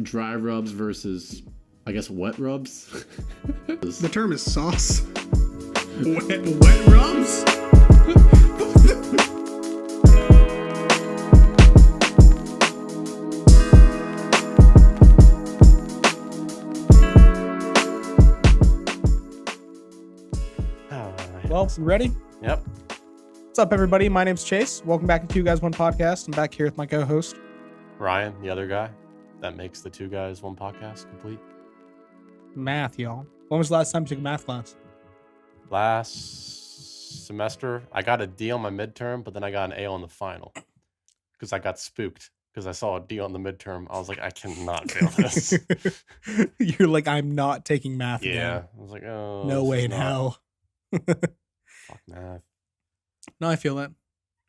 dry rubs versus, I guess, wet rubs. The term is sauce. Wet rubs? Well, you ready? Yep. What's up, everybody? My name's Chase. Welcome back to Two Guys, One Podcast. I'm back here with my co-host. Ryan, the other guy that makes the Two Guys, One Podcast complete. Math, y'all. When was the last time you took a math class? Last semester, I got a D on my midterm, but then I got an A on the final because I got spooked because I saw a D on the midterm. I was like, I cannot fail this. You're like, I'm not taking math Yeah. again. I was like, oh. No this way is in not- hell. Fuck math. No, I feel that.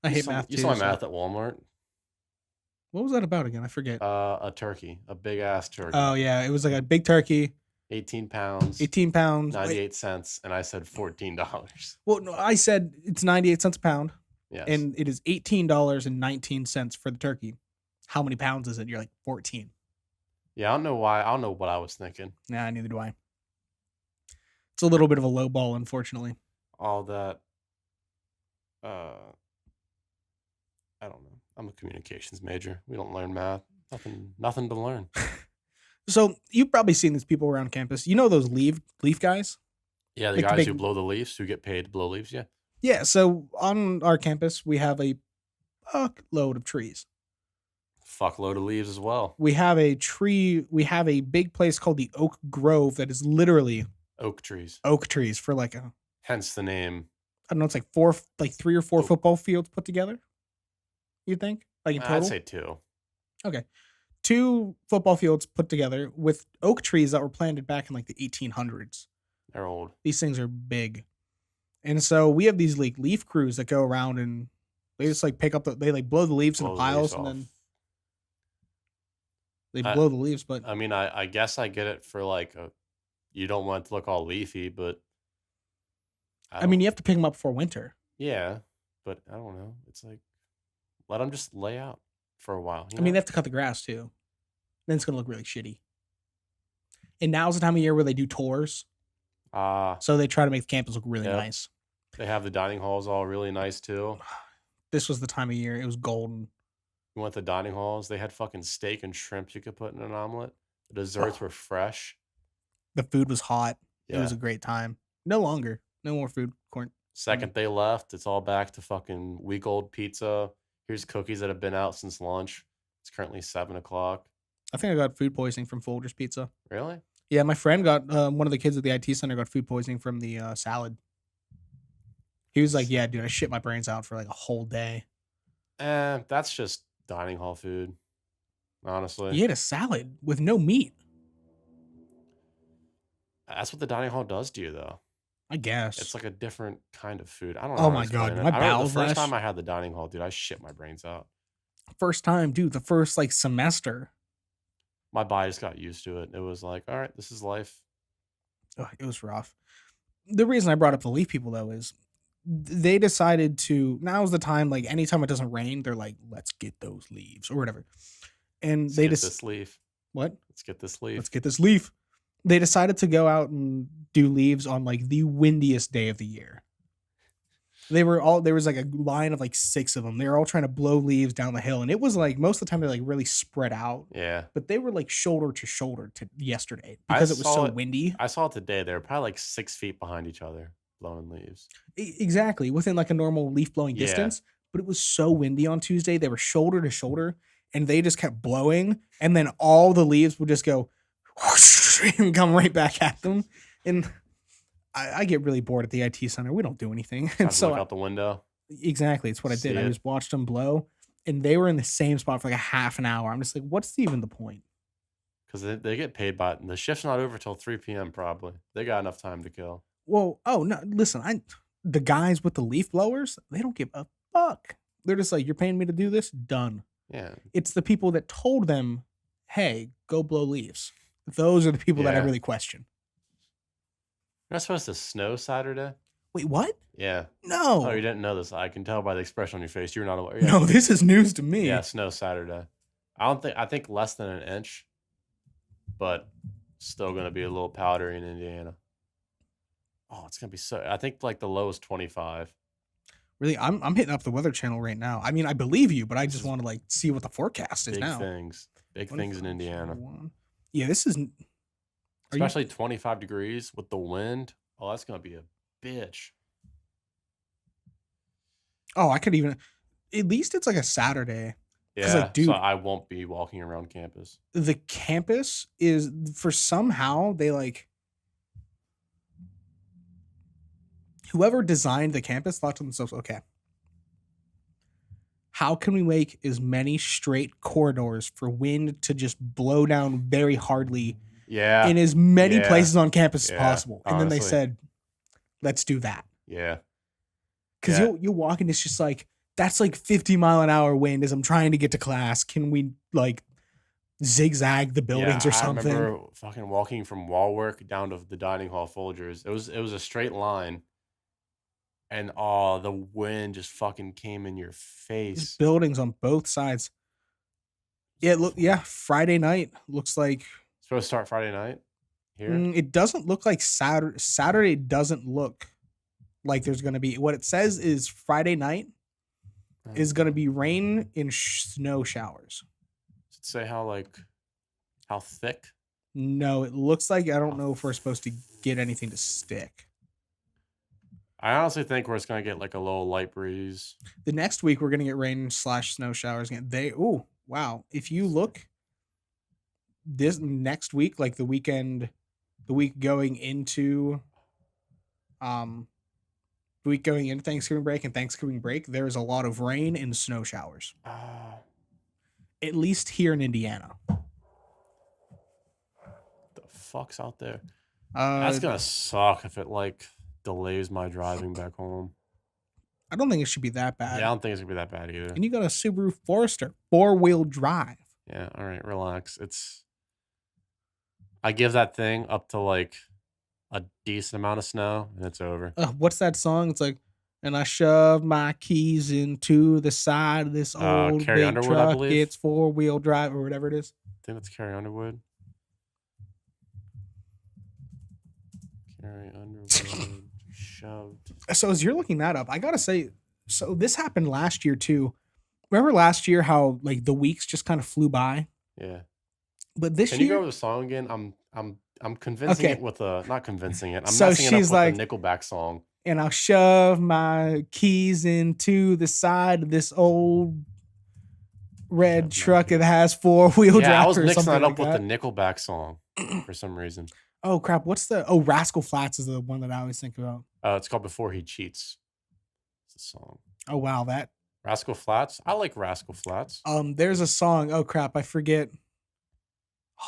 I hate math You too. saw my so- math at Walmart? What was that about again? I forget. A turkey, a big ass turkey. Oh, yeah. It was like a big turkey, 18 pounds, 18 pounds. 98 cents, and I said $14. Well, no, I said it's 98 cents a pound, Yes. and it is $18.19 for the turkey. How many pounds is it? You're like 14. Yeah, I don't know why. I don't know what I was thinking. Nah, neither do I. It's a little bit of a low ball, unfortunately. All that I don't know. I'm a communications major. We don't learn math. Nothing to learn. So you've probably seen these people around campus. You know those leaf guys? Yeah, the Like the guys who big- blow the leaves, who get paid to blow leaves, yeah. Yeah. So on our campus, we have a load of trees. Fuckload of leaves as well. We have a big place called the Oak Grove that is literally Oak trees. oak trees for like a, Hence the name. I don't know, it's like 3 or 4 Oak. football fields put together. You think? Like in total? I'd say 2. 2 football fields put together with oak trees that were planted back in like the 1800s. They're old. These things are big. And so we have these like leaf crews that go around and they just like pick up they like blow the leaves Blow in the leaves piles and off. then they I- blow the leaves. But I mean, I guess I get it for like you don't want it to look all leafy, but I mean, you have to pick them up before winter. yeah, but I don't know. It's like let them just lay out for a while. you I mean, they know? have to cut the grass too. Then it's going to look really shitty. And now's the time of year where they do tours. So they try to make the campus look really Yep. nice. They have the dining halls all really nice too. This was the time of year. It was golden. You went to dining halls. They had fucking steak and shrimp you could put in an omelet. The desserts were fresh. The food was hot. It was Yeah. a great time. No longer. No more food court. Second they left, it's all back to fucking week old pizza. Here's cookies that have been out since lunch. It's currently 7:00. I think I got food poisoning from Folgers Pizza. Really? Yeah, my friend got one of the kids at the IT center got food poisoning from the salad. He was like, "Yeah, dude, I shit my brains out for like a whole day." That's just dining hall food. Honestly. He ate a salad with no meat. That's what the dining hall does to you though. I guess. It's like a different kind of food. I don't know. Oh how to my God, explain it. my I remember bowels the first last- time I had the dining hall, dude, I shit my brains out. First time, dude. The first like semester. My body just got used to it. It was like, all right, this is life. Ugh, it was rough. The reason I brought up the leaf people though is they decided to. Now's the time. Like anytime it doesn't rain, they're like, "Let's get those leaves" or whatever. And Let's they get just this leaf. what? Let's get this leaf. Let's get this leaf. They decided to go out and do leaves on like the windiest day of the year. There was like a line of like 6 of them. They were all trying to blow leaves down the hill. And it was like most of the time they're like really spread out. Yeah. But they were like shoulder to shoulder to yesterday I because it was saw so it- windy. I saw it today. They were probably like 6 feet behind each other, blowing leaves. Exactly. Within like a normal leaf blowing Yeah. distance. But it was so windy on Tuesday. They were shoulder to shoulder and they just kept blowing. And then all the leaves would just go and come right back at them. And I get really bored at the IT center. We don't do anything. Tried And to so look out the window. exactly, it's what I See did. I it. just watched them blow and they were in the same spot for like a half an hour. I'm just like, what's even the point? Because they get paid by the shift's not over till 3 p.m. probably. They got enough time to kill. Well, oh no, listen, the guys with the leaf blowers, they don't give a fuck. They're just like, you're paying me to do this? Done. Yeah. It's the people that told them, hey, go blow leaves. Those are the people that I Yeah. really question. You're not supposed to snow Saturday? Wait, what? Yeah. No. Oh, you didn't know this. I can tell by the expression on your face. You're not aware. Yeah. No, this is news to me. Yeah, snow Saturday. I think less than an inch. but still gonna be a little powdery in Indiana. Oh, it's gonna be so. I think like the low is 25. Really, I'm hitting up the Weather Channel right now. I mean, I believe you, but I This just is want to like see what the forecast is Big now. things, big things in 25, Indiana, 01. Yeah, this is. Are you? especially 25 degrees with the wind. Oh, that's gonna be a bitch. Oh, I could even. At least it's like a Saturday. 'Cause, Yeah, like, dude, so I won't be walking around campus. the campus is for somehow they like whoever designed the campus thought to themselves, okay, how can we make as many straight corridors for wind to just blow down very hardly Yeah, in as many yeah, places on campus as yeah, possible? And then they honestly. said, let's do that. yeah, Because Yeah. you'll walk and it's just like, that's like 50-mile-an-hour wind as I'm trying to get to class. Can we like zigzag the buildings yeah. or something? I remember fucking walking from Walwork down to the dining hall Folgers. It was a straight line, and oh, the wind just fucking came in your These face. buildings on both sides. Yeah, Friday night looks like Supposed to start Friday night here. it doesn't look like Saturday. Saturday doesn't look like there's going to be. What it says is Friday night is going to be rain and snow showers. Does it say how thick? No, it looks like I don't know if we're supposed to get anything to stick. I honestly think we're just gonna get like a little light breeze. The next week we're going to get rain / snow showers again. Wow. If you look this next week, like the week going into Thanksgiving break and Thanksgiving break, there's a lot of rain and snow showers. At least here in Indiana. The fuck's out there? Uh, That's gonna suck if it like delays my driving back home. I don't think it should be that bad. Yeah, I don't think it's gonna be that bad either. And you got a Subaru Forester 4-wheel drive. Yeah, all right, relax. I give that thing up to like a decent amount of snow and it's over. What's that song? It's like, and I shove my keys into the side of this old Carrie big Underwood, I truck. believe. It's 4-wheel drive or whatever it is. I think that's Carrie Underwood. Carrie Underwood shoved. So as you're looking that up, I gotta say, so this happened last year too. Remember last year how like the weeks just kind of flew by? Yeah. But this Can you go year, over the song again? I'm convincing Okay. it with a not convincing it. I'm So messing it up she's with like- a Nickelback song. and I'll shove my keys into the side of this old red Shove my truck keys. that has 4-wheel drive. Yeah, I was or mixing something that up like with the Nickelback song for some reason. Oh crap! What's the Rascal Flatts is the one that I always think about. It's called Before He Cheats. It's a song. Oh wow, that Rascal Flatts. I like Rascal Flatts. there's a song. Oh crap, I forget.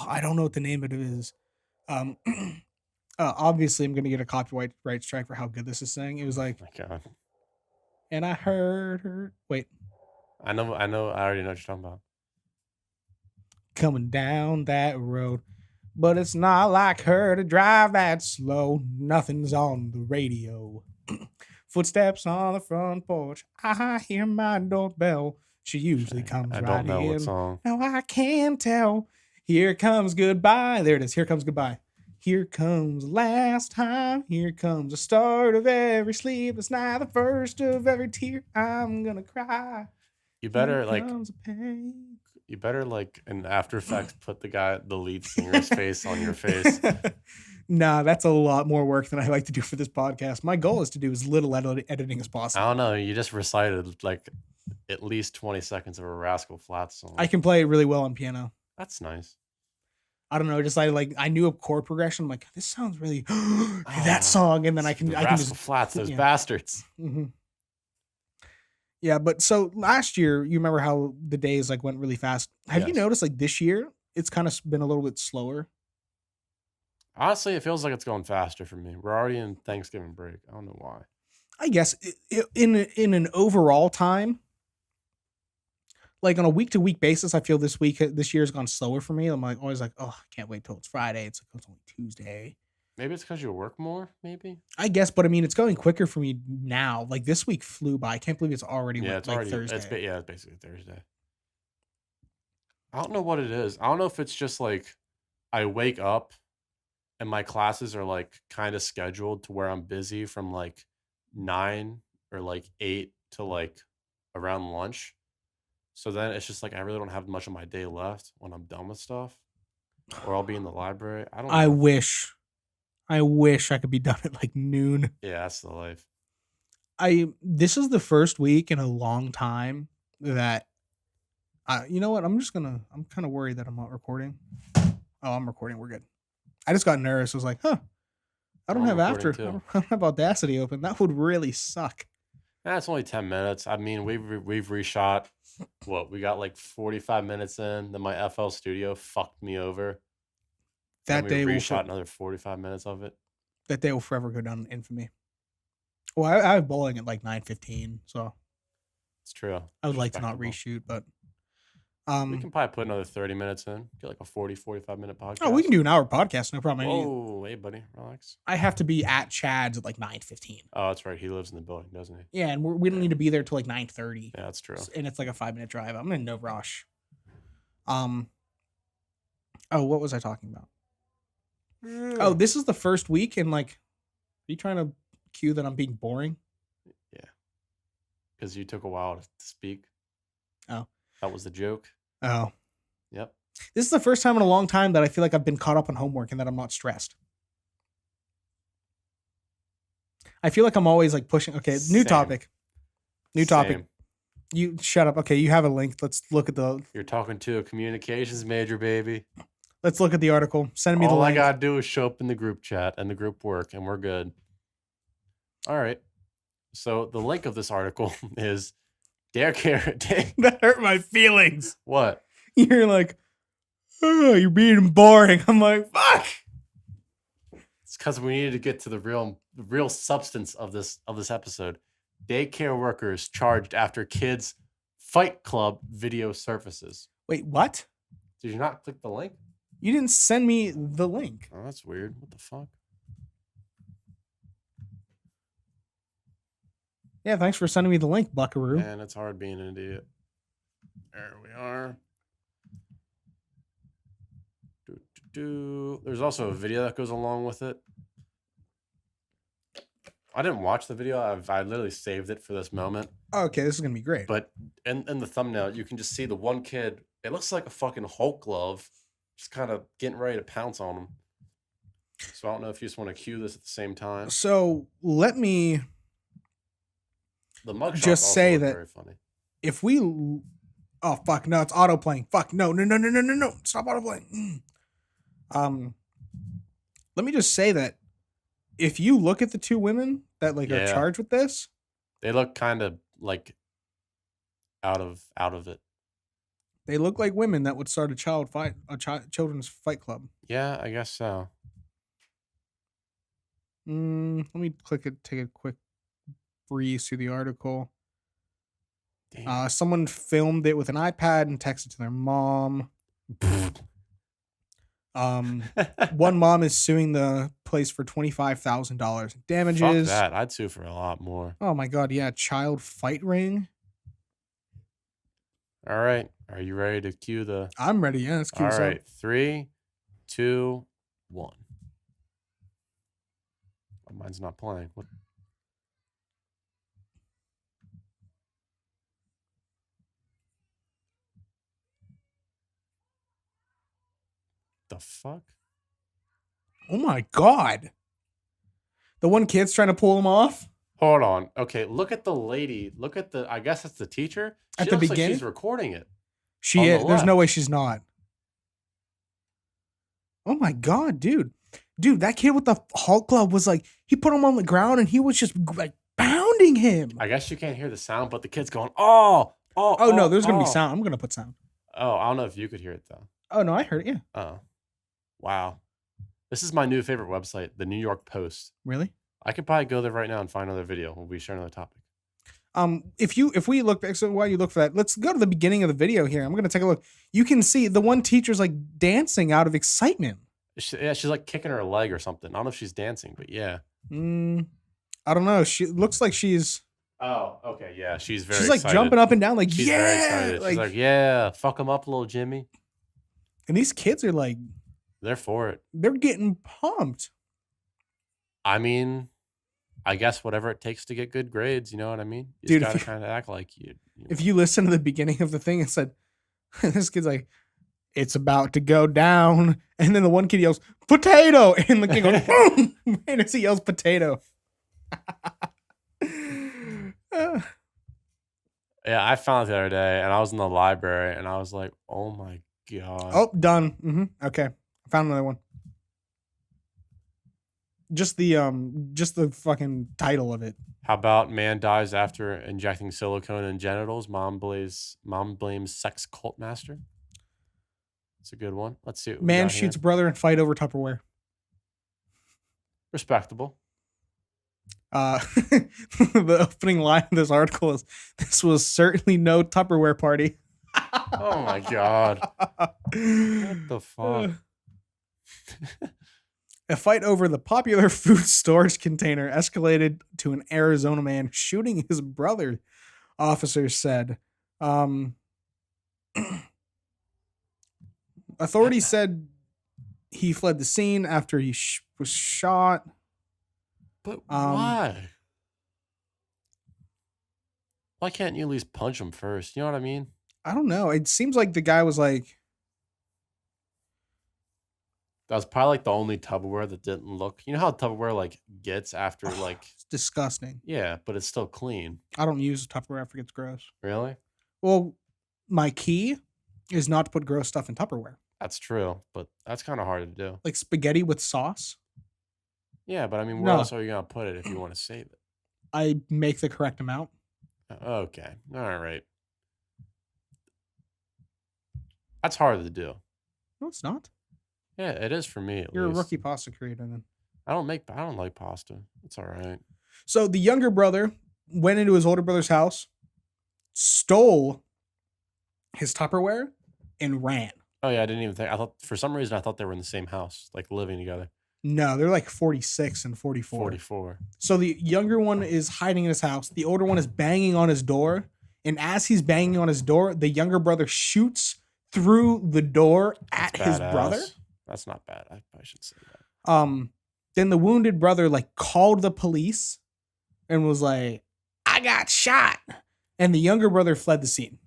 I don't know what the name of it is. Obviously, I'm gonna get a copyright strike for how good this is saying. It was like, Oh my God. and I heard her. Wait, I know. I already know what you're talking about. coming down that road, but it's not like her to drive that slow. Nothing's on the radio. Footsteps on the front porch. I hear my doorbell. She usually comes I right don't know in. what song. Now I can tell. Here comes goodbye. There it is. Here comes goodbye. Here comes last time. Here comes the start of every sleepless night. The first of every tear I'm gonna cry. You better Here like. comes the pain. You better like in After Effects put the lead singer's face on your face. Nah, that's a lot more work than I like to do for this podcast. My goal is to do as little editing as I possible. don't know. You just recited like at least 20 seconds of a Rascal Flatts song. I can play it really well on piano. That's nice. I don't know, just I knew a chord progression. I'm like, this sounds really Ah, that song, and then I can Rascal just Flatts, those yeah. bastards. Mhm. Yeah, but so last year, you remember how the days like went really fast. Have you Yes. noticed like this year, it's kind of been a little bit slower? Honestly, it feels like it's going faster for me. We're already in Thanksgiving break. I don't know why. I guess in an overall time, like on a week to week basis, I feel this year has gone slower for me. I'm like always like, oh, I can't wait till it's Friday. It's like, oh, it's only Tuesday. Maybe it's because you work more. Maybe. I guess, but I mean, it's going quicker for me now. Like this week flew by. I can't believe it's already Yeah, went, it's like already. Thursday. It's basically Thursday. I don't know what it is. I don't know if it's just like I wake up and my classes are like kind of scheduled to where I'm busy from like 9 or like 8 to like around lunch. So then it's just like I really don't have much of my day left when I'm done with stuff, or I'll be in the library. I don't I know. wish I could be done at like noon. Yeah, that's the life. This is the first week in a long time that you know what? I'm kind of worried that I'm not recording. Oh, I'm recording. We're good. I just got nervous. I was like, huh, I don't I'm have recording I too. don't have Audacity open. That would really suck. It's only 10 minutes. I mean, we've reshot. What, we got like 45 minutes in. Then my FL Studio fucked me over. Then That we day will reshot another 45 minutes of it. that day will forever go down in infamy. Well, I have bowling at like 9:15, so It's true. I would like to not Respectable. reshoot, but We can probably put another 30 minutes in. Get like a 45 minute podcast. oh, we can do an hour podcast, no problem. Whoa, hey buddy, relax. I have to be at Chad's at like 9:15. Oh, that's right. He lives in the building, doesn't he? Yeah, and we don't need to be there till like 9:30. Yeah, that's true. And it's like a 5-minute drive. I'm in no rush. Oh, what was I talking about? Oh, this is the first week, and like, are you trying to cue that I'm being boring? Because you took a while to speak. Oh. That was the joke. Oh, Yep. this is the first time in a long time that I feel like I've been caught up on homework and that I'm not stressed. I feel like I'm always like pushing. Okay, new Same. topic. New topic. Same. You shut up. Okay, you have a link. Let's look at the You're talking to a communications major, baby. article. Send me the All I link. gotta do is show up in the group chat and the group work, and we're good. All right. So the link of this article is daycare. That hurt my feelings. What? You're like, oh, you're being boring. I'm like, fuck. It's because we needed to get to the real substance of this episode. Daycare workers charged after kids fight club video surfaces. Wait, what? Did you not click the link? You didn't send me the link. Oh, that's weird. What the fuck? Yeah, thanks for sending me the link, Buckaroo. Man, it's hard being an idiot. There we are. There's also a video that goes along with it. I didn't watch the video. I literally saved it for this moment. Okay, this is gonna be great. But in the thumbnail, you can just see the one kid. It looks like a fucking Hulk glove, just kind of getting ready to pounce on him. So I don't know if you just want to cue this at the same time. So let me The mugshot just also say looked that very funny. if we, oh fuck, no, it's auto playing. Fuck, no, stop auto playing. Let me just say that if you look at the two women that like are Yeah. charged with this, They look kind of like out of it. they look like women that would start a children's fight club. Yeah, I guess so. Let me take a quick breeze through the article. Damn. Someone filmed it with an iPad and texted to their mom. One mom is suing the place for $25,000 in damages. Fuck that. I'd sue for a lot more. Oh my god, yeah, child fight ring. All right. Are you ready to cue the... I'm ready. Yeah, let's cue All this up. right. 3, 2, 1. Oh, mine's not playing. What? The fuck? Oh my god. The one kid's trying to pull him off Hold on. Okay, look at the lady. Look at the... I guess that's the teacher. She At the looks like beginning? she's recording it. She On the is. There's no left. way she's not. Oh my god, dude. Dude, that kid with the Hulk glove was like, he put him on the ground and he was just like pounding him. I guess you can't hear the sound, but the kid's going, oh, Oh no, there's gonna be oh. sound. I'm gonna put sound. Oh, I don't know if you could hear it, though. Oh no, I heard it. Yeah. Oh, wow. This is my new favorite website, the New York Post. Really? I could probably go there right now and find another video. We'll be sharing another topic. If we look back, so while you look for that, let's go to the beginning of the video here. I'm gonna take a look. You can see the one teacher's like dancing out of excitement. Yeah, she's like kicking her leg or something. I don't know if she's dancing, but yeah. I don't know. She looks like she's Oh, okay, yeah. She's very like excited. jumping up and down, like She's very yeah. excited. She's like, yeah, fuck him up, little Jimmy. And these kids are like They're for it. They're getting pumped. I mean, I guess whatever it takes to get good grades, you know what I mean? You Dude, just if gotta you- kind of act like you. If you listen to the beginning of the thing, it said, this kid's like, it's about to go down. And then the one kid yells, potato. And the kid goes, boom. And as he yells, potato. Yeah, I found it the other day, and I was in the library, and I was like, "Oh my god!" Oh, done. Okay. I found another one. Just the fucking title of it. How about man dies after injecting silicone in genitals? Mom blames sex cult master. It's a good one. Let's see. What we Man got here. shoots brother in fight over Tupperware. Respectable. The opening line of this article is, "This was certainly no Tupperware party." Oh my god! What the fuck? A fight over the popular food storage container escalated to an Arizona man shooting his brother, officers said. Authorities said he fled the scene after he was shot. But why? Why can't you at least punch him first? You know what I mean? I don't know. It seems like the guy was like, That was probably like the only Tupperware that didn't look. You know how Tupperware like gets after like it's disgusting. yeah, but it's still clean. I don't use Tupperware. I think it's gross. Really? Well, my key is not to put gross stuff in Tupperware. That's true, but that's kind of hard to do. Like spaghetti with sauce. Yeah, but I mean, where No. else are you gonna put it if you want to save it? I make the correct amount. Okay, all right. That's hard to do. No, it's not. Yeah, it is for me. At You're least. a rookie pasta creator then. I don't like pasta. It's all right. So the younger brother went into his older brother's house, stole his Tupperware, and ran. Oh yeah, I didn't even think. I thought for some reason I thought they were in the same house, like living together. No, they're like 46 and 44. 44. So the younger one is hiding in his house. The older one is banging on his door. And as he's banging on his door, the younger brother shoots through the door at That's his badass. brother. That's not bad. I probably shouldn't say that. Then the wounded brother like called the police and was like, "I got shot." And the younger brother fled the scene.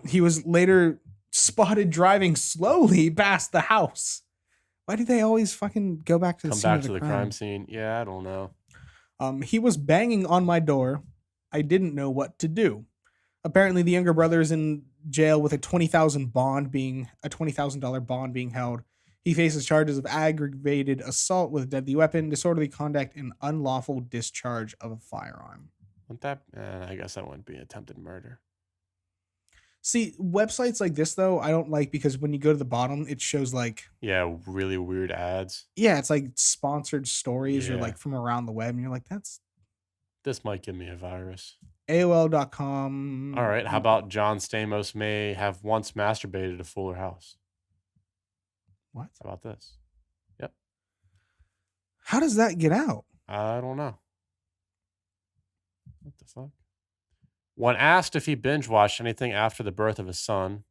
He was later spotted driving slowly past the house. Why do they always fucking go back to the Come scene back of to the the crime scene. Yeah, I don't know. He was banging on my door. I didn't know what to do. Apparently, the younger brother is in jail with a $20,000 bond being held. He faces charges of aggravated assault with a deadly weapon, disorderly conduct, and unlawful discharge of a firearm. Wouldn't that? I guess that wouldn't be attempted murder. See, websites like this though, I don't like because when you go to the bottom, it shows like, Yeah, really weird ads. yeah, it's like sponsored stories or Yeah. like from around the web, and you're like, that's This might give me a virus. AOL.com. All right. How about John Stamos may have once masturbated to Fuller House? What? How about this? How does that get out? I don't know. What the fuck? When asked if he binge watched anything after the birth of his son,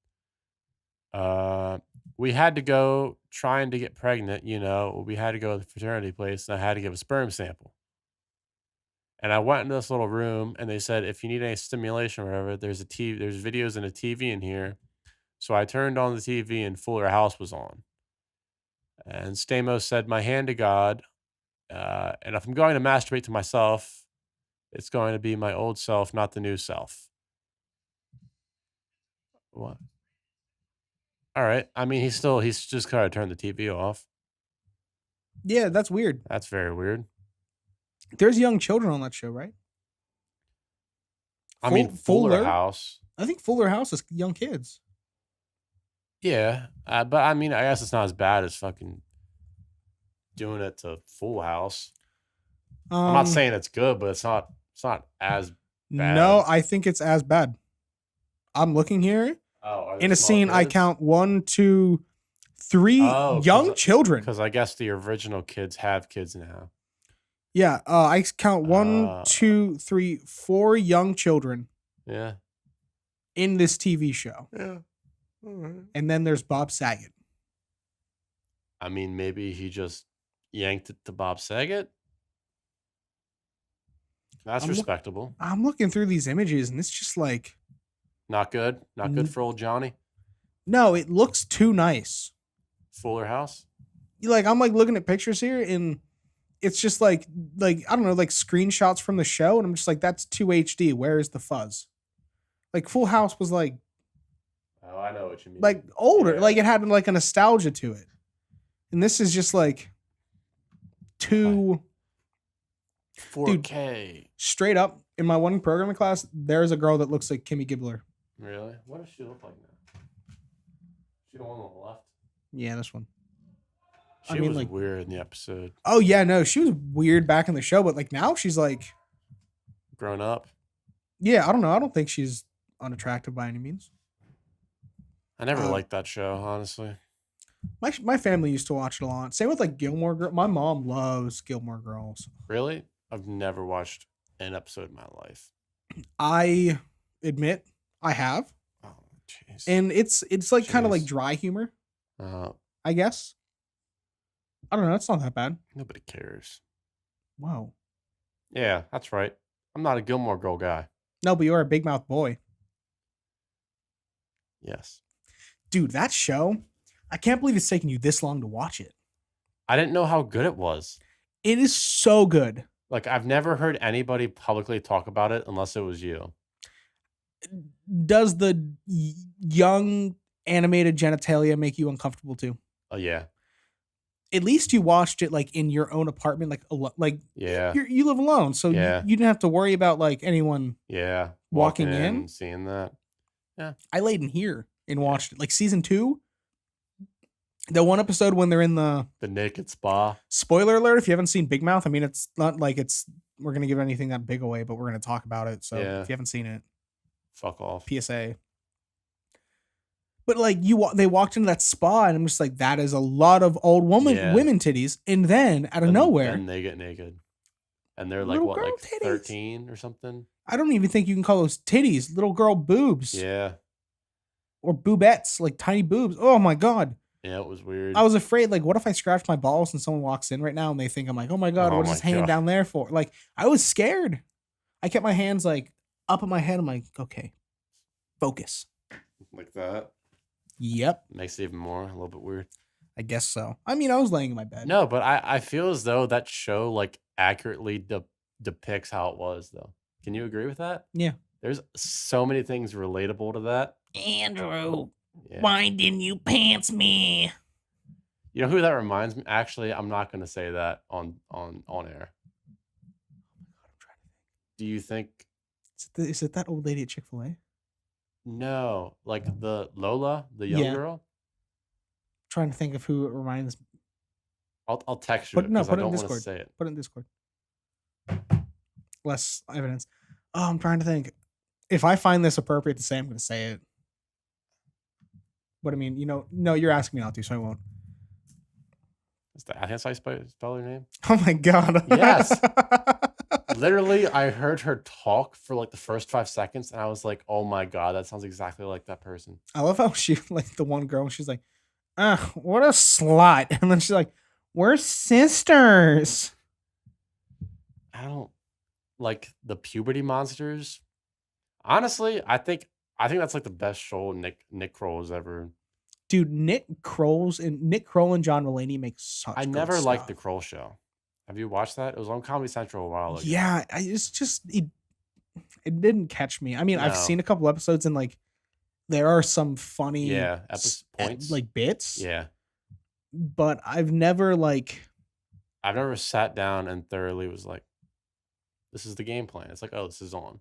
we had to go trying to get pregnant. You know, we had to go to the fraternity place, and I had to give a sperm sample. And I went into this little room, and they said, if you need any stimulation or whatever, there's videos and a TV in here. So I turned on the TV, and Fuller House was on. And Stamos said, "My hand to God, and if I'm going to masturbate to myself, it's going to be my old self, not the new self." What? All right. I mean, he's just kind of turned the TV off. Yeah, that's weird. That's very weird. There's young children on that show, right? I mean, Fuller House. I think Fuller House is young kids. Yeah, but I mean, I guess it's not as bad as fucking doing it to Full House. I'm not saying it's good, but it's not as bad. No, I think it's as bad. I'm looking here. Oh, In a scene, I count 1, 2, 3 young children. Because I guess the original kids have kids now. Yeah, I count 1, 2, 3, 4 young children Yeah. in this TV show. Yeah. All right. And then there's Bob Saget. I mean, maybe he just yanked it to Bob Saget. That's I'm look, respectable. I'm looking through these images and it's just like Not good. Not good for old Johnny. no, it looks too nice. Fuller House. Like I'm like looking at pictures here and it's just like I don't know, like screenshots from the show and I'm just like that's too HD. Where is the fuzz? Like Full House was like Oh, I know what you mean. older. Yeah. Like it had like a nostalgia to it. And this is just like too 4K. straight up in my one programming class, there's a girl that looks like Kimmy Gibbler. Really? What does she look like now? She the one on the left. Yeah, this one. She I mean, was like- weird in the episode. Oh yeah, no, she was weird back in the show, but like now she's like, Grown up. yeah, I don't know. I don't think she's unattractive by any means. I never Uh, liked that show, honestly. My family used to watch it a lot. Same with like Gilmore Girls. My mom loves Gilmore Girls. Really? I've never watched an episode in my life. I admit I have, Oh, jeez. and it's like kind of like Jeez. dry humor, Uh, I guess. I don't know. It's not that bad. nobody cares. Wow. Yeah, that's right. I'm not a Gilmore Girl guy. No, but you're a big mouth boy. Yes. Dude, that show, I can't believe it's taken you this long to watch it. I didn't know how good it was. It is so good. Like, I've never heard anybody publicly talk about it unless it was you. Does the young animated genitalia make you uncomfortable too? Oh, yeah. At least you watched it like in your own apartment, like Yeah. you live alone, so Yeah. you didn't have to worry about like anyone. Yeah. Walking in? Seeing that. I laid in here and watched it, like season 2. The one episode when they're in the The naked spa. spoiler alert. If you haven't seen Big Mouth, I mean, it's not like we're gonna give anything that big away, but we're gonna talk about it. So Yeah. if you haven't seen it, Fuck off. PSA. But like they walked into that spa and I'm just like, that is a lot of old Yeah. women titties, and then out of And nowhere, then they get naked. And they're like, Little what, girl like titties. 13 or something? I don't even think you can call those titties, little girl boobs, Yeah. or boobettes, like tiny boobs. Oh my god, Yeah, it was weird. I was afraid. Like, what if I scratch my balls and someone walks in right now and they think I'm like, oh my god, Oh what is my his hand God. down there for? Like, I was scared. I kept my hands like up at my head. I'm like, okay, focus. Like that. Yep, Makes it even more a little bit weird. I guess so. I mean, I was laying in my bed. No, but I feel as though that show like accurately depicts how it was though. Can you agree with that? Yeah. There's so many things relatable to that. Andrew, Yeah. why didn't you pants me? You know who that reminds me? Actually, I'm not going to say that on air. Do you think Is it that old lady at Chick-fil-A? no, like the Lola, the young Yeah. girl? Trying to think of who it reminds. I'll text you Put no, because I put it in don't want to Discord. say it. Put it in Discord. Less evidence. Oh, I'm trying to think. If I find this appropriate to say, I'm going to say it. But I mean, no, you're asking me not to, so I won't. I think that's how you spell her name. Oh my god. Yes. Literally, I heard her talk for like the first 5 seconds, and I was like, "Oh my god, that sounds exactly like that person." I love how she like the one girl. She's like, what a slut," and then she's like, "We're sisters." I don't like the puberty monsters. Honestly, I think that's like the best show Nick Kroll has ever. Dude, Nick Kroll and John Mulaney make such. I good never liked the stuff. Kroll show. Have you watched that? It was on Comedy Central a while ago. Yeah, it's just it didn't catch me. I mean, I've No. seen a couple episodes and like there are some funny Yeah, points. like bits, Yeah, but I've never like I've never sat down and thoroughly was like, "This is the game plan." It's like, "Oh, this is on."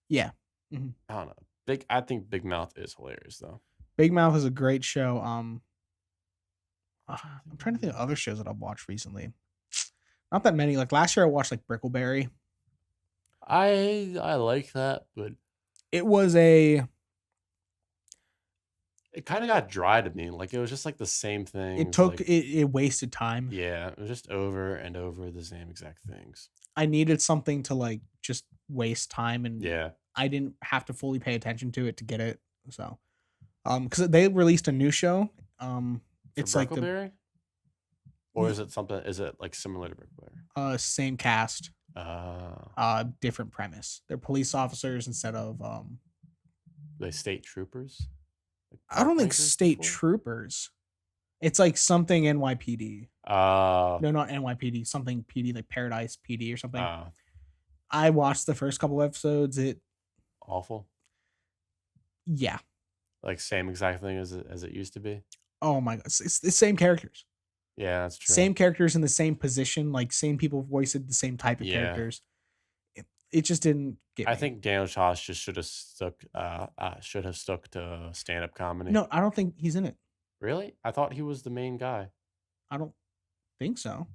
Yeah. Mhm. I don't know. I think Big Mouth is hilarious though. Big Mouth is a great show. I'm trying to think of other shows that I've watched recently. Not that many. Like last year I watched like Brickleberry. I like that, but It was a it kind of got dry to me. Like it was just like the same thing. it took it wasted time. Yeah, it was just over and over the same exact things. I needed something to like just waste time, and Yeah. I didn't have to fully pay attention to it to get it. So because they released a new show. For It's like the Brickleberry? Or is it something? Is it like similar to Brickleberry? Same cast, Uh, different premise. They're police officers instead of they state troopers. Like I don't park think rangers state before? troopers. It's like something NYPD. Uh, No, not NYPD. Something PD, like Paradise PD or something. uh, I watched the first couple episodes. awful. Yeah. Like same exact thing as it used to be. Oh my god, it's the same characters. Yeah, that's true. Same characters in the same position, like same people voiced the same type of Yeah. characters. It just didn't get I me. think Daniel Tosh just should have stuck to stand up comedy. No, I don't think he's in it. Really? I thought he was the main guy. I don't think so.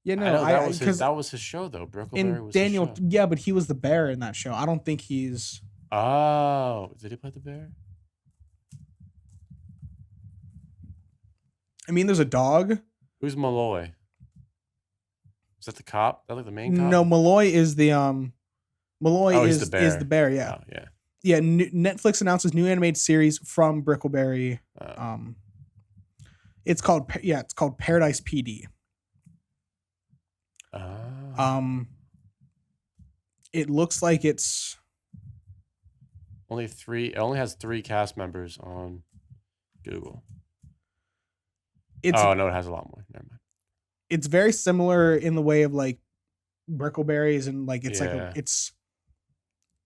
Yeah, I no, know that was his because that was his show though. Brickleberry in was Daniel, his show. yeah, but he was the bear in that show. I don't think he's. Oh, did he play the bear? I mean, there's a dog. Who's Malloy? Is that the cop? That like the main cop? No, Malloy is the Malloy Oh, he's is the is the bear. bear. Yeah, Oh, yeah. yeah. Netflix announces new animated series from Brickleberry. Oh. It's called Paradise PD. Oh. It looks like it's It only has 3 cast members on Google. it's Oh no, it has a lot more. Never mind. it's very similar in the way of like Brickleberries and like it's Yeah.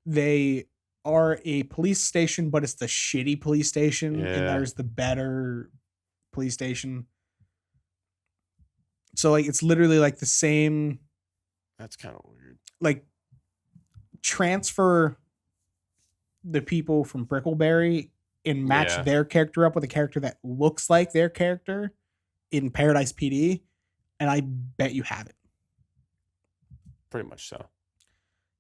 they are a police station, but it's the shitty police station, and Yeah. there's the better police station. So like it's literally like the same, That's kind of weird. like transfer the people from Brickleberry and match Yeah. their character up with a character that looks like their character in Paradise PD, and I bet you have it. Pretty much so.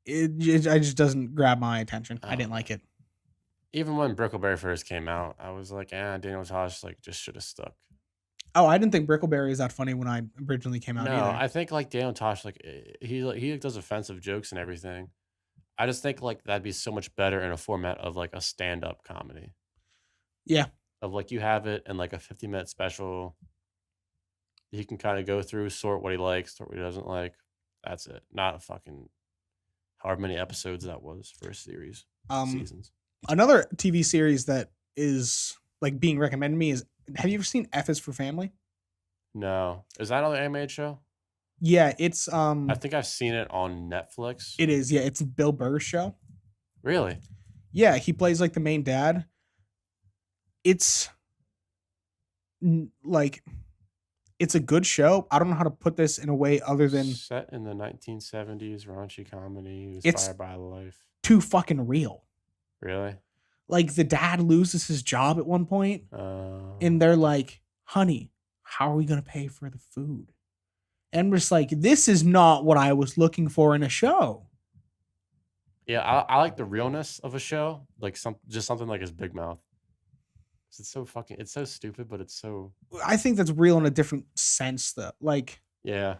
It just doesn't grab my attention. I didn't Oh. like it. Even when Brickleberry first came out, I was like, Daniel Tosh like just should have stuck. Oh, I didn't think Brickleberry is that funny when I originally came out No, either. I think like Daniel Tosh, like he does offensive jokes and everything. I just think like that'd be so much better in a format of like a stand-up comedy. Yeah. Of like you have it in like a 50-minute special. He can kind of go through, sort what he likes, sort what he doesn't like. That's it. Not a fucking however many episodes that was for a series. Seasons. Another TV series that is like being recommended to me is, have you ever seen F is for Family? No. Is that another animated show? Yeah, it's I think I've seen it on Netflix. it is. Yeah, it's Bill Burr's show. Really? Yeah, he plays like the main dad. It's like it's a good show. I don't know how to put this in a way other than Set in the 1970s, raunchy comedy, It's- inspired by life. too fucking real. Really? Like the dad loses his job at one point, and they're like, "Honey, how are we gonna pay for the food?" And I'm just like, "This is not what I was looking for in a show." Yeah, I like the realness of a show, like something like his Big Mouth. 'Cause it's so stupid, but it's so I think that's real in a different sense, though. Like, yeah.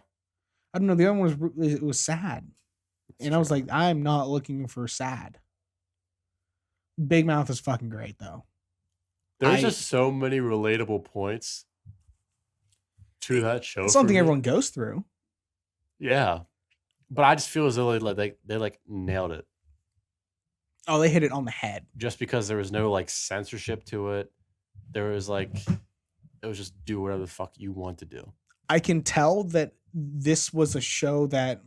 I don't know. The other one was it was sad, it's and I was true. like, I'm not looking for sad. Big Mouth is fucking great, though. There's I- just so many relatable points to that show. It's for something me. everyone goes through. Yeah, but I just feel as though they like nailed it Oh, they hit it on the head. just because there was no like censorship to it. There was like it was just do whatever the fuck you want to do. I can tell that this was a show that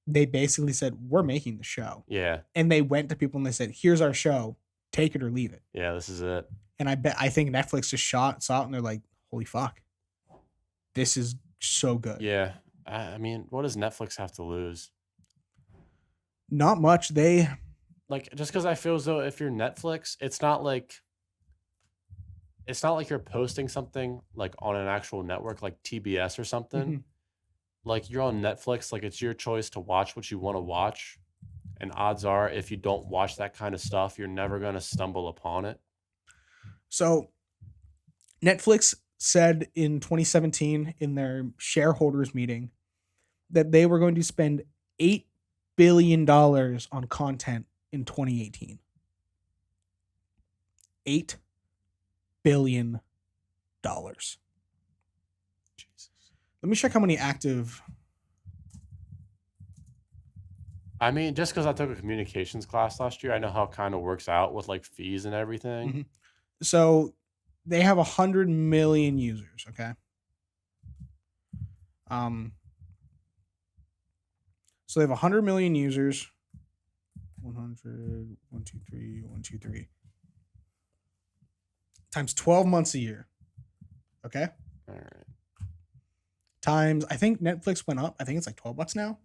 they basically said, "We're making the show," Yeah, and they went to people and they said, "Here's our show. Take it or leave it." yeah. This is it. And I think Netflix just saw it and they're like, "Holy fuck, this is so good." Yeah. I mean, what does Netflix have to lose? Not much. They Like, just because I feel as though if you're Netflix, it's not like you're posting something like on an actual network like TBS or something. Mhm. Like you're on Netflix, like it's your choice to watch what you want to watch. And odds are, if you don't watch that kind of stuff, you're never going to stumble upon it. So Netflix said in 2017 in their shareholders meeting that they were going to spend $8 billion on content in 2018. $8 billion. Jesus Let me check how many active. I mean, just because I took a communications class last year, I know how it kind of works out with like fees and everything. Mhm. So they have 100 million users. Okay. So they have 100 million users. 100, 123, 123. Times 12 months a year. Okay. All right. Times, I think Netflix went up. I think it's like $12 now.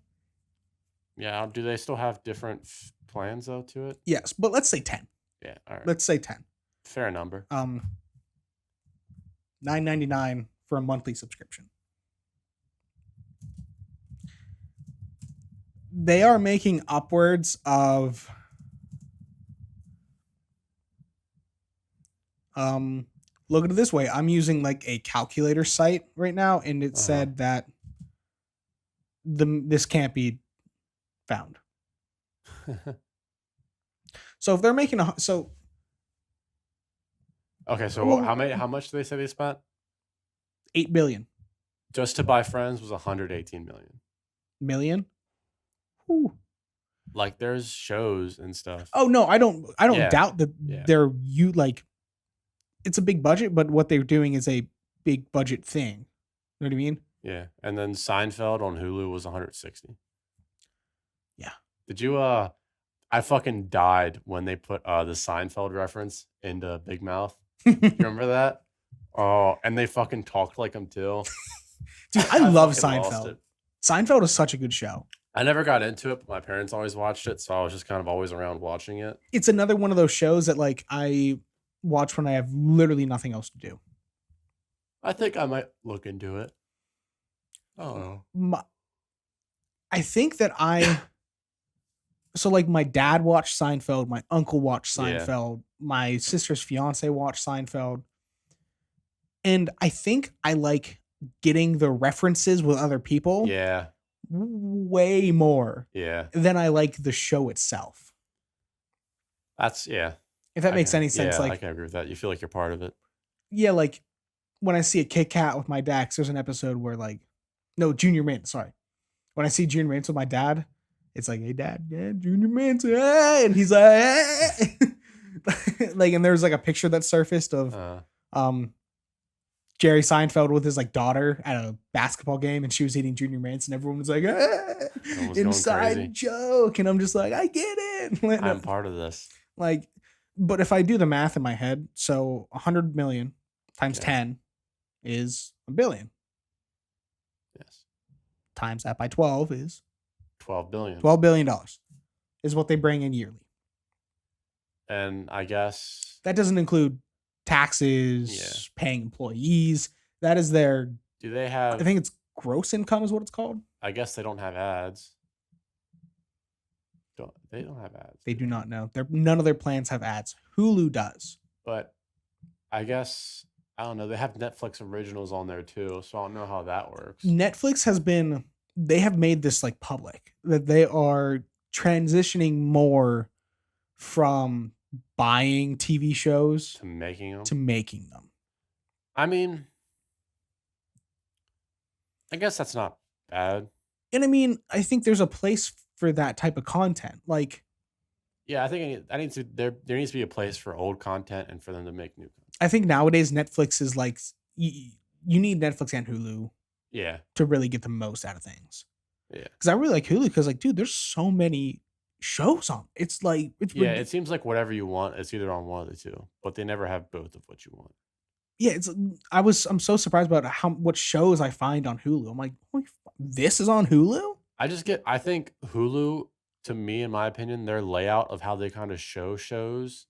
Yeah. Do they still have different plans though to it? Yes, but let's say 10. Yeah. All right. Let's say 10. Fair number. $9.99 for a monthly subscription. They are making upwards of look at it this way. I'm using like a calculator site right now, and it said that this can't be found. So if they're making Okay. So Well- how much do they say they spent? 8 billion Just to buy Friends was 118 million. Whew. Like there's shows and stuff. Oh no, I don't Yeah. doubt that Yeah. they're it's a big budget, but what they're doing is a big budget thing. You know what I mean? Yeah. And then Seinfeld on Hulu was 160. Yeah. Did you I fucking died when they put the Seinfeld reference into Big Mouth. You remember that? Oh, and they fucking talked like him too. Dude, I love fucking lost Seinfeld. it. Seinfeld is such a good show. I never got into it, but my parents always watched it, so I was just kind of always around watching it. It's another one of those shows that like I watch when I have literally nothing else to do. I think I might look into it. I don't know. I think that so like my dad watched Seinfeld, my uncle watched Yeah. Seinfeld, my sister's fiance watched Seinfeld. And I think I like getting the references with other people Yeah, way more yeah. than I like the show itself. That's yeah. If that I makes can- any sense. Yeah, I Like, can agree with that. You feel like you're part of it. yeah, like when I see a Kit Kat with my dad, 'cause there's an episode where like, no, Junior Mint, sorry. When I see Junior Mint with my dad, it's like, hey dad, yeah, Junior Mint, hey, and he's like, hey. Like, and there's like a picture that surfaced of Jerry Seinfeld with his like daughter at a basketball game, and she was eating Junior Mints, and everyone was like, Everyone's going crazy. inside joke, and I'm just like, I get it. I'm part of this. Like, but if I do the math in my head, so 100 million times Okay. 10 is a billion. Yes. Times that by 12 is 12 billion. $12 billion is what they bring in yearly. And I guess That doesn't include taxes, paying employees. That is their, do they have I think it's gross income is what it's called. I guess they don't have ads. They don't have ads. They do not know. None of their plans have ads. Hulu does. But I guess I don't know. They have Netflix originals on there too, so I don't know how that works. Netflix they have made this like public that they are transitioning more from buying TV shows To making them. to making them. I mean, I guess that's not bad. And I mean, I think there's a place for that type of content. Like, Yeah, I think there needs to be a place for old content and for them to make new content. I think nowadays Netflix is like, you need Netflix and Hulu Yeah, to really get the most out of things. Yeah. Because I really like Hulu because, like, dude, there's so many shows on. It's like, yeah. It seems like whatever you want, it's either on one of the two, but they never have both of what you want. yeah, I'm so surprised about what shows I find on Hulu. I'm like, this is on Hulu? I think Hulu, to me, in my opinion, their layout of how they kind of show shows,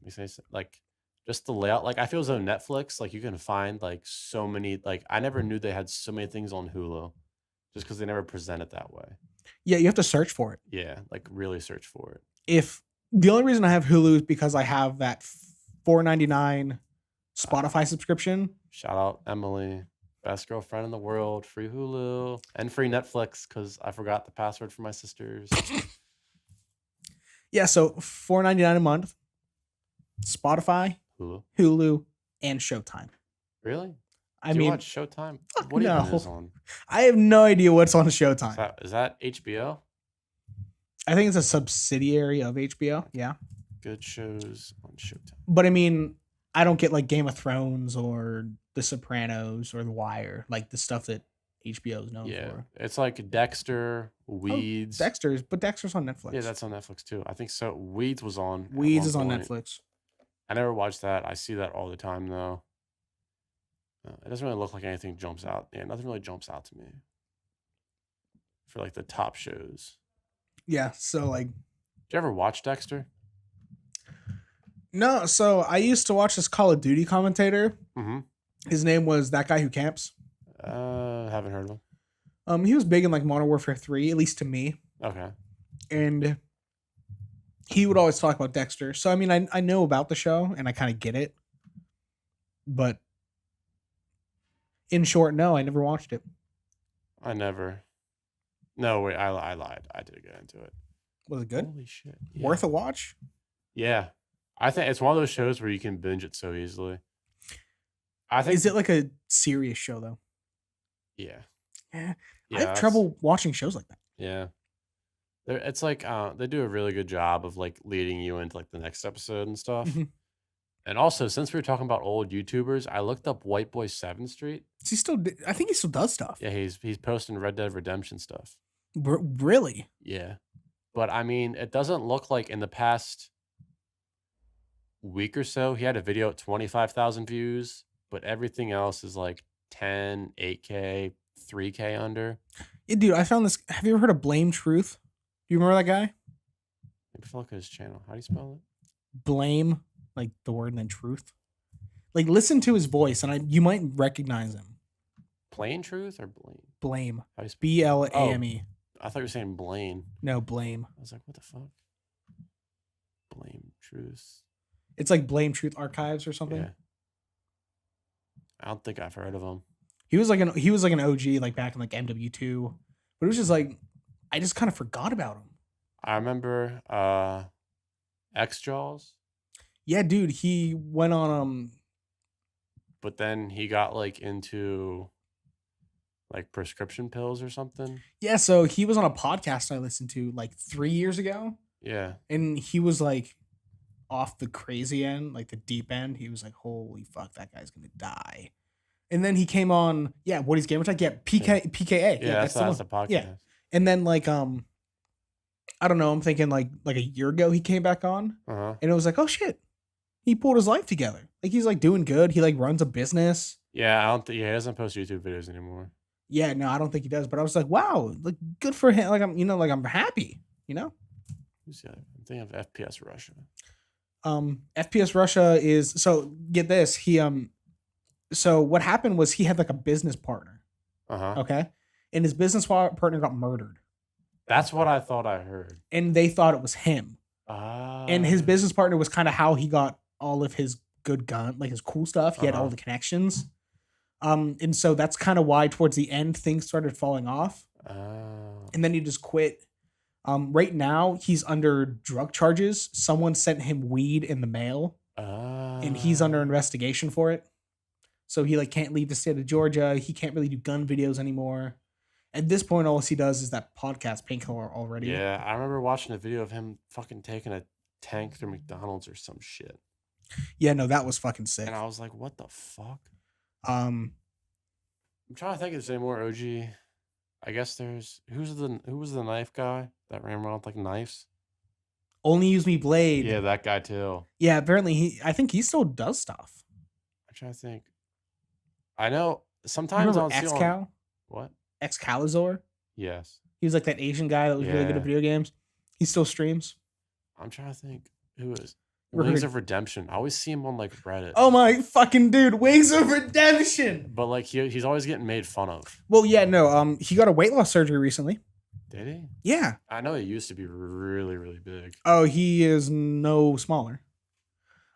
let me say, like, just the layout. Like, I feel as though Netflix, like, you can find like so many. Like, I never knew they had so many things on Hulu, just because they never present it that way. Yeah, you have to search for it. Yeah, like really search for it. If the only reason I have Hulu is because I have that $4.99 Spotify subscription. Shout out Emily, best girlfriend in the world, free Hulu and free Netflix because I forgot the password for my sisters. Yeah, so $4.99 a month, Spotify, Hulu, Hulu, and Showtime. really? I Do you mean, watch Showtime? fuck What even no. is on? I have no idea what's on Showtime. Is that HBO? I think it's a subsidiary of HBO. Yeah. Good shows on Showtime. But I mean, I don't get like Game of Thrones or The Sopranos or The Wire, like the stuff that HBO is known Yeah, for. it's like Dexter, Weeds. But Dexter's on Netflix. Yeah, that's on Netflix too. I think so. Weeds was on. at Weeds one is on point. Netflix. I never watched that. I see that all the time though. It doesn't really look like anything jumps out. Yeah, nothing really jumps out to me for like the top shows. Yeah. So like, Did you ever watch Dexter? no. So I used to watch this Call of Duty commentator. Mm-hmm. His name was That Guy Who Camps. Haven't heard of him. He was big in like Modern Warfare 3, at least to me. Okay. And he would always talk about Dexter. So I mean, I know about the show and I kind of get it. But in short, no, I never watched it. I never. No, wait, I lied. I did get into it. Was it good? Holy shit. Yeah. Worth a watch? Yeah. I think it's one of those shows where you can binge it so easily. I think Is it like a serious show though? Yeah. Yeah. Yeah, I have that's- trouble watching shows like that. Yeah. It's like they do a really good job of like leading you into like the next episode and stuff. Mhm. And also, since we were talking about old YouTubers, I looked up White Boy 7th Street. Is he still? I think he still does stuff. Yeah, he's posting Red Dead Redemption stuff. Really? Yeah. But I mean, it doesn't look like in the past week or so he had a video at 25,000 views, but everything else is like 10, 8K, 3K under. Yeah, dude, I found this. Have you ever heard of Blame Truth? Do you remember that guy? Maybe if I look at his channel. How do you spell it? Blame, like the word, and then truth. Like, listen to his voice, and you might recognize him. Plain Truth or Blame? Blame. How do you spell? BLAME. I thought you were saying Blaine. No, Blame. I was like, what the fuck? Blame Truth. It's like Blame Truth Archives or something. Yeah. I don't think I've heard of him. He was like an OG like back in like MW2, but it was just like I just kind of forgot about him. I remember X Jaws, Yeah, dude, he went on but then he got like into like prescription pills or something. yeah, so he was on a podcast I listened to like 3 years ago, Yeah. and he was like off the crazy end, like the deep end. He was like, "Holy fuck, that guy's gonna die." And then he came on, yeah, Woody's Gamer Tag, yeah, PKA, Yeah, that's the the one. podcast. Yeah. And then like I don't know, I'm thinking like a year ago he came back on, Uh-huh. and it was like, oh shit, he pulled his life together. Like he's like doing good. He like runs a business. Yeah, I don't think he doesn't post YouTube videos anymore. Yeah, no, I don't think he does. But I was like, wow, like good for him. Like I'm happy. You know. Who's the other? I'm thinking of FPS Russia. FPS Russia is so get this. He so what happened was he had like a business partner. Uh-huh. Okay, and his business partner got murdered, That's what I thought I heard. and they thought it was him. And his business partner was kind of how he got all of his good gun, like his cool stuff. He had all Uh-huh. the connections. And so that's kind of why towards the end things started falling off. Oh. And then he just quit. Right now he's under drug charges. Someone sent him weed in the mail, and he's under investigation for it. So he like can't leave the state of Georgia. He can't really do gun videos anymore. At this point, all he does is that podcast Painkiller already. Yeah, I remember watching a video of him fucking taking a tank through McDonald's or some shit. Yeah, no, that was fucking sick. And I was like, what the fuck? Um, I'm trying to think if there's any more OG. I guess there's who was the knife guy that ran around with like knives? Only Use Me Blade. Yeah, that guy too. Yeah, apparently I think he still does stuff. I'm trying to think. I know sometimes Remember on Xcal? what? Excalizor? Yes. He was like that Asian guy that was really good Yeah. at video games. He still streams. I'm trying to think who is Ever Wings heard- of Redemption. I always see him on like Reddit. Oh my fucking dude, Wings of Redemption. But like he's always getting made fun of. Well, yeah, no, he got a weight loss surgery recently. Did he? Yeah. I know he used to be really, really big. Oh, he is no smaller.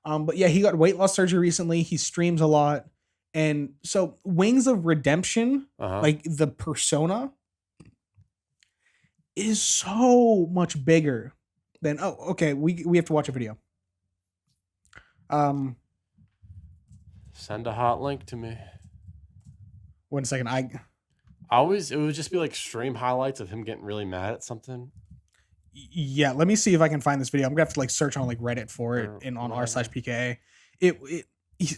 But yeah, he got weight loss surgery recently. He streams a lot. And so Wings of Redemption, Uh-huh. like the persona, is so much bigger than okay, we have to watch a video. Send a hot link to me. 1 second. It would just be like stream highlights of him getting really mad at something. Yeah, let me see if I can find this video. I'm gonna have to like search on like Reddit for it Or and on whatever. r/PKA.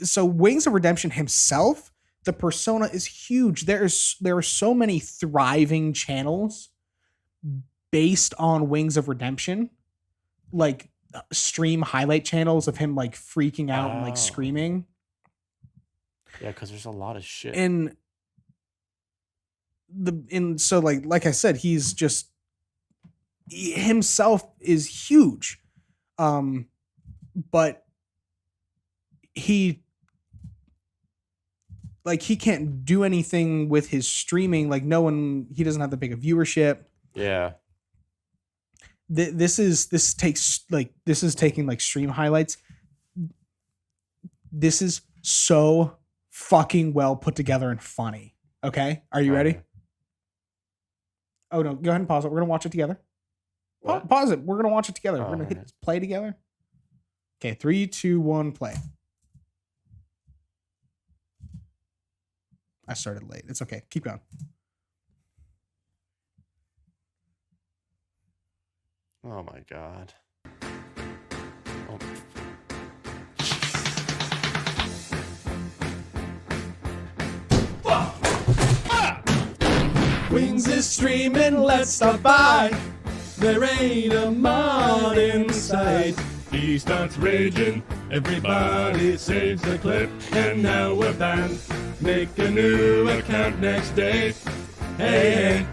So Wings of Redemption himself, the persona is huge. There are so many thriving channels based on Wings of Redemption, like stream highlight channels of him like freaking out and like Oh. screaming. Yeah, because there's a lot of shit. And so like I said, he's just himself is huge. But he can't do anything with his streaming. Like he doesn't have that big a viewership. Yeah. This is taking like stream highlights. This is so fucking well put together and funny. Okay, are you ready? Okay. Oh no, go ahead and pause it. We're gonna watch it together. What? Pause it. We're gonna watch it together. We're Oh, gonna hit alright. play together. Okay, 3, 2, 1, play. I started late. It's okay. Keep going. Oh my god. Oh. Wings is streaming, let's stop by. There ain't a mod in sight. He starts raging, everybody saves the clip, and now we're banned. Make a new account next day. Hey,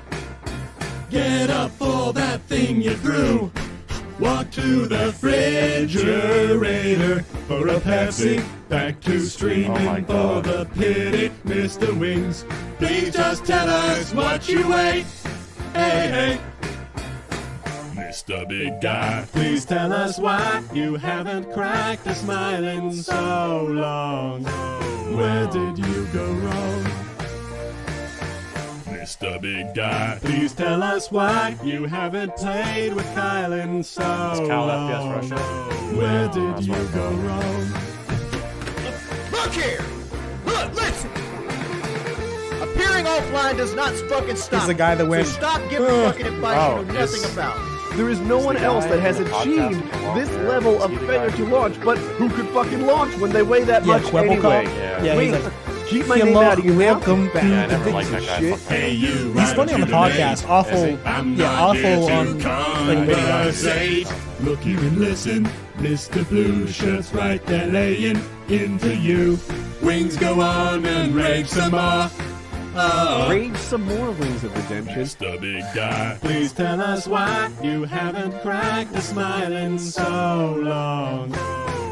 get up for that thing you threw. Walk to the refrigerator for a Pepsi. Back to Oh my streaming for God. the pity, Mr. Wings. Please just tell us what you ate. Hey, hey. Mr. Big Guy, please tell us why you haven't cracked a smile in so long. Where did you go wrong? Mr. Big Guy, please tell us why you haven't played with Kyle in so Kyle long. FPS Russia? Where did That's you what I go thought. wrong? Look here! Look, listen! Appearing offline does not fucking stop. He's the guy that went, So stop giving fucking advice Oh, you know nothing this- about. There is no Is one the else guy that has in the podcast achieved with the long this hair? level Is of he the failure guy? to launch, but who could fucking launch when they weigh that Yeah, much Quibble anyway? Cup. Yeah. Yeah, he's Wait, like, keep my "Hello, name out of your welcome mouth, to you Yeah, I bastard. never liked that Piece guy. of shit. Fuck that. he's funny on the podcast. Awful, Is he? awful on like video. conversate. Look here and listen. Mr. Blue Shirt's right there laying into you. Wings go on and rage some more. Oh, Rage some more Wings of Redemption. Mr. Big Guy, please tell us why you haven't cracked a smile in so long.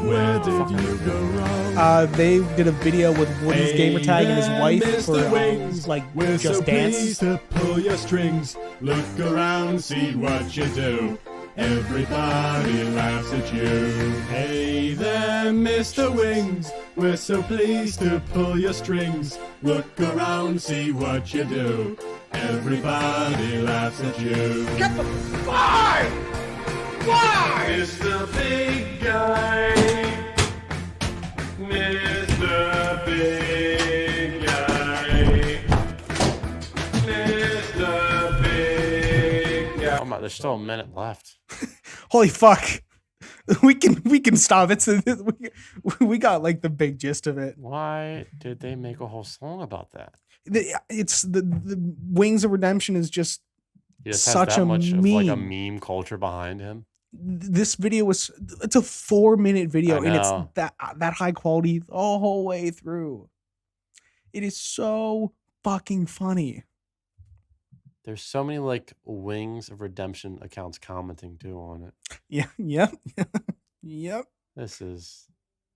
Where did you go wrong? They did a video with Woody's gamer tag and his Hey wife there, for Mr. Wings. like We're Just so Dance. pleased to pull your strings. Look around, see what you do. Everybody laughs at you. Hey there, Mr. Wings. We're so pleased to pull your strings. Look around, see what you do. Everybody laughs at you. Get the why? Why? Mr. Big Guy. Mr. Big Guy. Mr. Big Guy. Oh my, there's still a minute left. Holy fuck. We can stop it. So we got like the big gist of it. Why did they make a whole song about that? It's the Wings of Redemption is just He just Such has that a much of like a meme. meme culture behind him. this video was it's a 4-minute video I and it's know. that high quality the whole way through. It is so fucking funny. There's so many like Wings of Redemption accounts commenting too on it. Yeah, yep. Yep. This is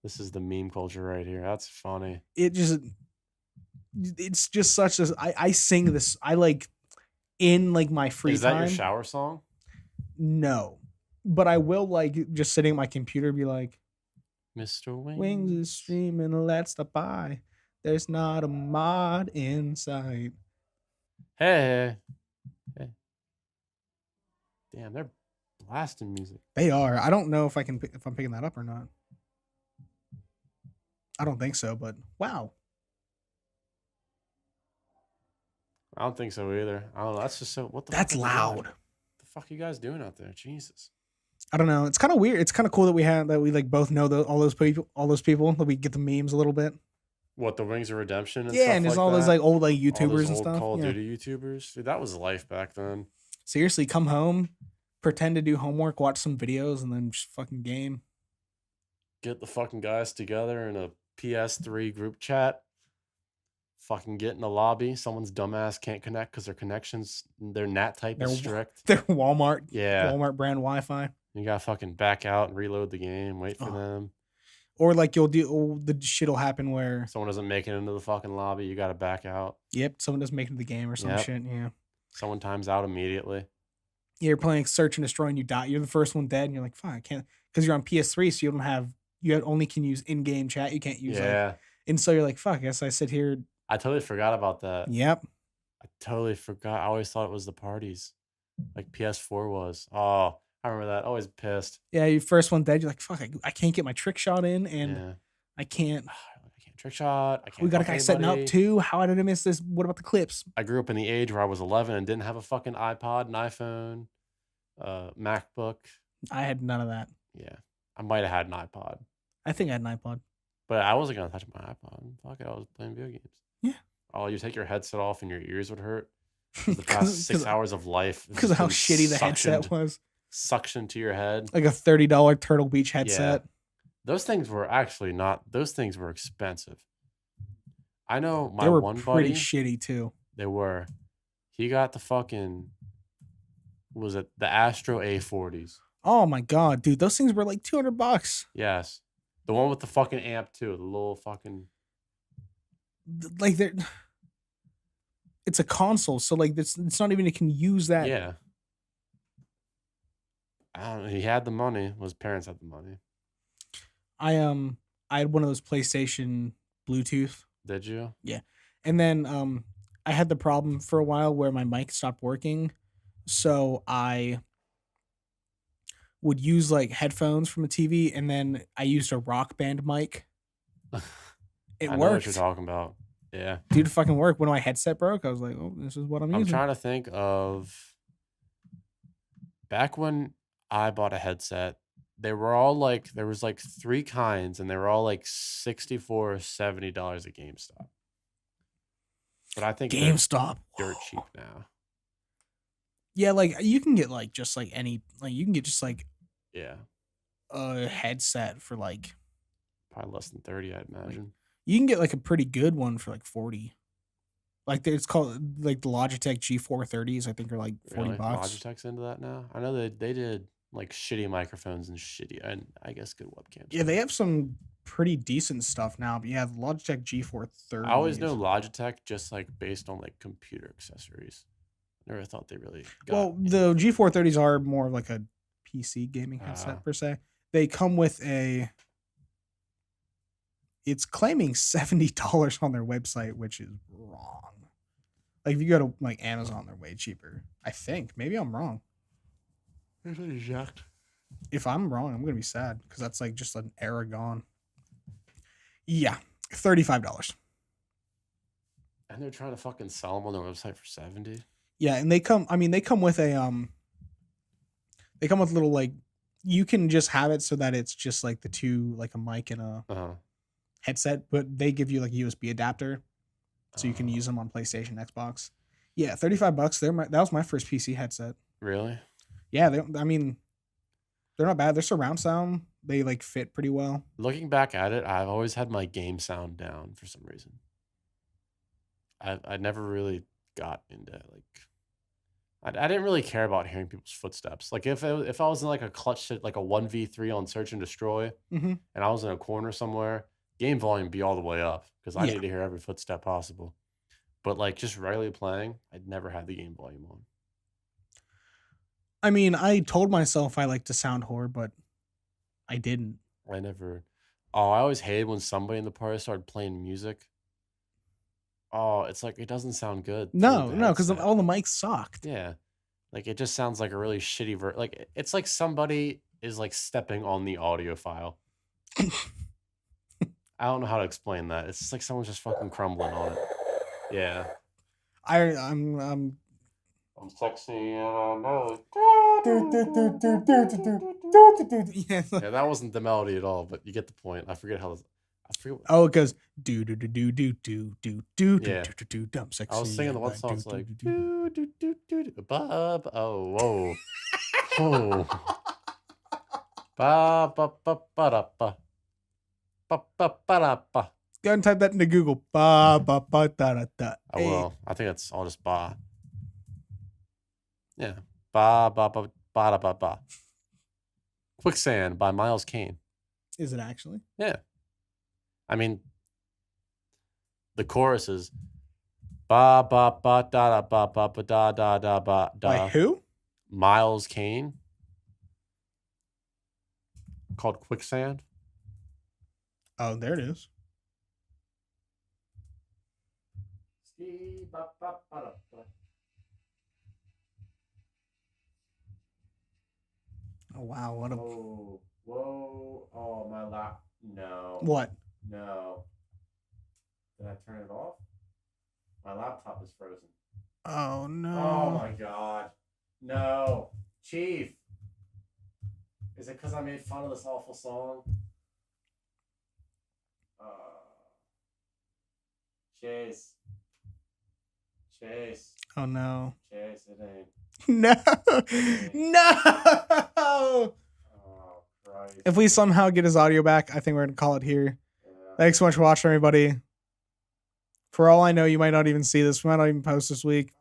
the meme culture right here. That's funny. It's just such a I sing this. I like in like my free Is that time. your shower song? No. But I will like just sitting at my computer be like, Mr. Wings. Wings is streaming, let's stop by. There's not a mod inside. Hey. Damn, they're blasting music. They are. I don't know if I'm picking that up or not. I don't think so, but wow. I don't think so either. I don't know. That's just so. What the? That's fuck are you doing? loud. What the fuck are you guys doing out there? Jesus. I don't know. It's kind of weird. It's kind of cool that we like both know all those people that we get the memes a little bit. What, the Wings of Redemption? And Yeah, stuff and there's like all those that? like old like All those YouTubers and old stuff. Call of Yeah. Duty YouTubers. Dude, that was life back then. Seriously, come home, pretend to do homework, watch some videos, and then just fucking game. Get the fucking guys together in a PS3 group chat. Fucking get in the lobby. Someone's dumbass can't connect because their NAT type is Their- strict. They're Walmart Yeah. brand Wi-Fi. You gotta fucking back out and reload the game, wait for Oh. them. Or like the shit'll happen where Someone doesn't make it into the fucking lobby, you gotta back out. someone doesn't make it to the game or some Yep. shit. Yeah. Someone times out immediately. You're playing Search and Destroy and you die. You're the first one dead and you're like, fuck, I can't, because you're on PS3, so only can use in-game chat. You can't use Yeah. and so you're like, fuck, I guess I sit here. I totally forgot about that. Yep. I totally forgot. I always thought it was the parties. Like PS4 was. Oh, I remember that. Always pissed. Yeah, you first one dead. You're like, fuck, I can't get my trick shot in, and Yeah. I can't. I can't trick shot. I can't We got a fuck guy setting up anybody. too. How did I miss this? What about the clips? I grew up in the age where I was 11 and didn't have a fucking iPod, an iPhone, MacBook. I had none of that. Yeah. I might have had an iPod, I think I had an iPod. but I wasn't going to touch my iPod. Fuck it. I was playing video games. Yeah. Oh, you take your headset off and your ears would hurt. The past 6 hours of life. has Because of how been shitty the headset suctioned- was. Suction to your head. Like a $30 Turtle Beach headset. Those things were actually not. Those things were expensive. I know my They were one pretty buddy. shitty too. They were. He got the fucking. Was it the Astro A40s? Oh my god, dude, those things were like $200. Yes, the one with the fucking amp too. The little fucking. Like they're. It's a console, so like it's not even it can use that. Yeah. I don't know. He had the money. His parents had the money. I had one of those PlayStation Bluetooth. Did you? And then I had the problem for a while where my mic stopped working. So I would use like headphones from a TV and then I used a Rock Band mic. It I know what you're worked. talking about. Yeah. Dude, it fucking worked. When my headset broke, I was like, oh, this is what I'm I'm using. trying to think of back when I bought a headset. They were all like there was like 3 kinds, and they were all like $64 or $70 at GameStop. But I think they're GameStop. dirt cheap now. Yeah, like you can get like just like any like you can get just like Yeah, a headset for like probably less than 30, I'd imagine. you can get like a pretty good one for like 40. Like it's called like the Logitech G430s, I think are like $40. Really? Logitech's into that now. I know they did like shitty microphones and shitty, and I guess good webcams. Yeah, they have some pretty decent stuff now, but yeah, the Logitech G430. I always know Logitech just like based on like computer accessories. Never thought they really. Got Well, into- the G430s are more of like a PC gaming Ah. headset per se. They come with it's claiming $70 on their website, which is wrong. Like if you go to like Amazon, they're way cheaper. I think. Maybe I'm wrong. If I'm wrong, I'm gonna be sad because that's like just an era gone. Yeah, $35. And they're trying to fucking sell them on their website for 70. Yeah, and they come. I mean, they come with a They come with little like you can just have it so that it's just like the two like a mic and a Uh huh. headset, but they give you like a USB adapter, so you can use them on PlayStation, Xbox. Yeah, $35. That was my first PC headset. Really? Yeah, I mean, they're not bad. They're surround sound. They like fit pretty well. Looking back at it, I've always had my game sound down for some reason. I never really got into like I didn't really care about hearing people's footsteps. Like if I was in like a clutch like a 1v3 on Search and Destroy, Mhm. and I was in a corner somewhere, game volume be all the way up because I Yeah. need to hear every footstep possible. But like just regularly playing, I'd never had the game volume on. I mean, I told myself I like to sound whore, but I didn't. I never. Oh, I always hated when somebody in the party started playing music. Oh, it's like it doesn't sound good. through No, the no, because headset. all the mics sucked. Yeah. Like it just sounds like a really shitty like it's like somebody is like stepping on the audio file. I don't know how to explain that. It's just like someone's just fucking crumbling on it. Yeah. I'm I'm sexy and I know. yeah. Yeah, that wasn't the melody at all, but you get the point. I forget how. I forget. Oh, it goes do do do do do do do do Yeah. do do do. I'm sexy. I was singing the one and song. It's do, like do, do, do. Bob. Oh, whoa. Oh. Ba ba ba ba da ba. Ba ba ba da ba. Go ahead and type that into Google. Ba ba ba da da da. I Hey, will. I think it's all just ba. Yeah. Ba ba ba ba da ba ba. Quicksand by Miles Kane. is it actually? Yeah. I mean, the chorus is ba ba ba da da ba ba ba da da da ba By da. who? Miles Kane. Called Quicksand. Oh, there it is. Oh wow, what a Oh, whoa. Oh, my lap. No. what? No. Did I turn it off? My laptop is frozen. Oh no. Oh my god. No. Chief. Is it because I made fun of this awful song? Chase. Chase. Oh no. Chase, it ain't. No. No. Oh, Christ. If we somehow get his audio back, I think we're gonna call it here. Yeah. Thanks so much for watching, everybody. For all I know, you might not even see this. We might not even post this week.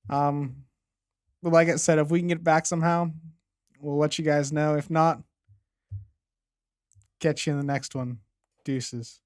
But like I said, if we can get it back somehow, we'll let you guys know. If not, catch you in the next one. Deuces.